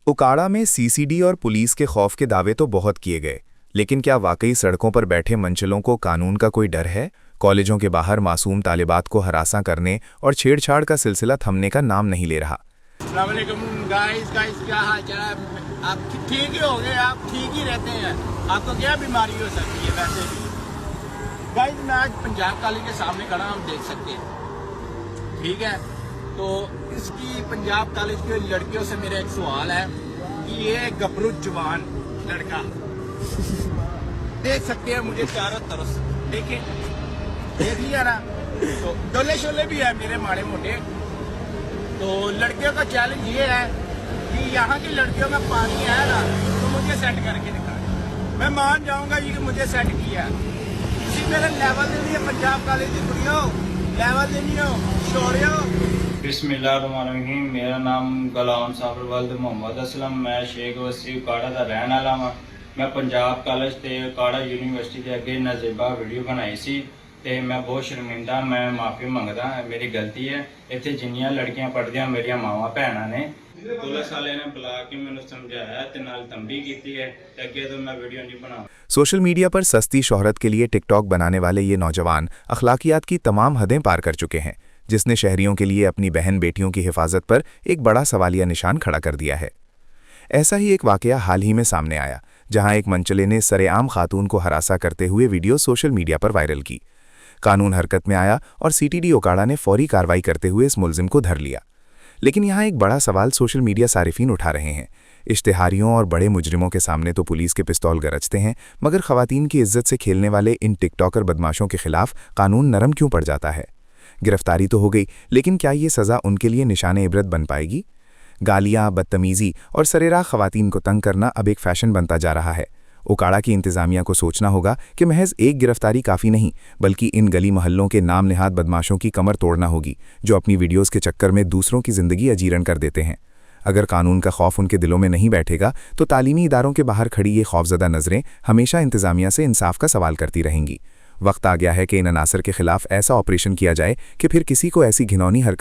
उकाड़ा में सीसीडी और पुलिस के खौफ के दावे तो बहुत किए गए, लेकिन क्या वाकई सड़कों पर बैठे मंचलों को कानून का कोई डर है? कॉलेजों के बाहर मासूम तालिबात को हरासा करने और छेड़छाड़ का सिलसिला थमने का नाम नहीं ले रहा। अस्सलाम वालेकुम गाइस क्या हाल चाल है? आप ठीक ही हो गए? आप ठीक ही रहते हैं? आपको क्या बीमारी हो सकती है? वैसे भी गाइस मैं आज पंजाब कॉलेज के सामने खड़ा, हम देख सकते हैं, ठीक है। तो इसकी पंजाब कॉलेज की लड़कियों से मेरा एक सवाल है कि ये गबरू जवान लड़का देख सकते हैं मुझे चारों तरफ, देख लिया ना, तो डोले शोले भी है मेरे माड़े मोटे। तो लड़कियों का चैलेंज ये है कि यहाँ की लड़कियों में पानी है ना, तो मुझे सेट करके दिखाए। मैं मान जाऊंगा ये कि मुझे सेट किया है। किसी मेरे लेवल दे दिए पंजाब कॉलेज की कुड़ियों, लेवल दे दियो छोड़ियो। बिस्मिल्लाहिर्रहमानिर्रहीम। मेरा नाम गुलाम साबिर वल्द मोहम्मद असलम, मैं शेख वसी उकाड़ा का रहने वाला हाँ। मैं पंजाब कॉलेज ते उकाड़ा यूनिवर्सिटी के अगे नज़ेबा वीडियो बनाई सी ते मैं बहुत शर्मिंदा, मैं माफ़ी मंगदा, मेरी गलती है। इतने जिन्नियां लड़कियां पढ़दियां मेरिया मावां भैणां ने पुलिस वाले ने बुला के मैंने समझाया ते नाल तंबी की है ते अगे तो मैं वीडियो नहीं बनाऊं। सोशल मीडिया पर सस्ती शोहरत के लिए टिकटॉक बनाने वाले ये नौजवान अखलाकियात की तमाम हदें पार कर चुके हैं, जिसने शहरियों के लिए अपनी बहन बेटियों की हिफाजत पर एक बड़ा सवालिया निशान खड़ा कर दिया है। ऐसा ही एक वाकया हाल ही में सामने आया, जहां एक मंचले ने सरेआम खातून को हरासा करते हुए वीडियो सोशल मीडिया पर वायरल की। कानून हरकत में आया और सीटीडी उकाड़ा ने फौरी कार्रवाई करते हुए इस मुलजिम को धर लिया। लेकिन यहाँ एक बड़ा सवाल सोशल मीडिया सारिफीन उठा रहे हैं। इश्तिहारियों और बड़े मुजरिमों के सामने तो पुलिस के पिस्तौल गरजते हैं, मगर खवातीन की इज्जत से खेलने वाले इन टिकटॉकर बदमाशों के खिलाफ कानून नरम क्यों पड़ जाता है? गिरफ्तारी तो हो गई, लेकिन क्या ये सज़ा उनके लिए निशान इबरत बन पाएगी? गालियाँ, बदतमीज़ी और सरेराह खवातीन को तंग करना अब एक फैशन बनता जा रहा है। उकाड़ा की इंतज़ामिया को सोचना होगा कि महज एक गिरफ्तारी काफ़ी नहीं, बल्कि इन गली महल्लों के नाम निहाद बदमाशों की कमर तोड़ना होगी, जो अपनी वीडियोज़ के चक्कर में दूसरों की ज़िंदगी अजीरन कर देते हैं। अगर कानून का खौफ उनके दिलों में नहीं बैठेगा, तो तालीमी इदारों के बाहर खड़ी ये खौफजदा नज़रें हमेशा इंतज़ामिया से इंसाफ का सवाल करती रहेंगी। वक्त आ गया है कि इन अनासर के खिलाफ ऐसा ऑपरेशन किया जाए कि फिर किसी को ऐसी घिनौनी हरकत